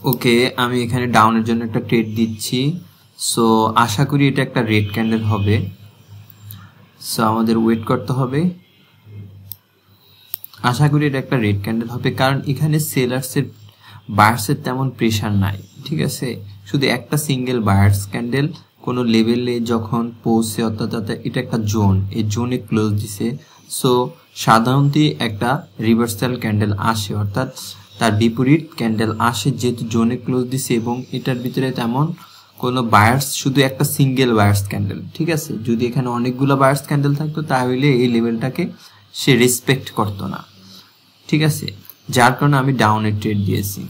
ওকে, আমি এখানে ডাউনের জন্য একটা ট্রেড দিচ্ছি। সো আশা করি এটা একটা রেড ক্যান্ডেল হবে। সো আমাদের ওয়েট করতে হবে। আশা করি এটা একটা রেড ক্যান্ডেল হবে, কারণ এখানে সেলার্সের বায়ার্সের তেমন প্রেশার নাই, ঠিক আছে। শুধু একটা সিঙ্গেল বায়ার্স ক্যান্ডেল কোনো লেভেলে যখন পৌঁছে, অর্থাৎ এটা একটা জোন, এই জোনে ক্লোজ দিছে। সো সাধারণত একটা রিভার্সাল ক্যান্ডেল আসে, অর্থাৎ তার বিপরীত ক্যান্ডেল আসে, যেহেতু জোনে ক্লোজ দিছে এবং এটার ভিতরে তেমন কোনো বায়ার্স, শুধু একটা সিঙ্গেল বায়ার্স ক্যান্ডেল, ঠিক আছে। যদি এখানে অনেকগুলো বায়ার্স ক্যান্ডেল থাকতো তাহলে এই লেভেলটাকে সে রেসপেক্ট করতো না, ঠিক আছে। যার কারণে আমি ডাউনে ট্রেড দিয়েছি।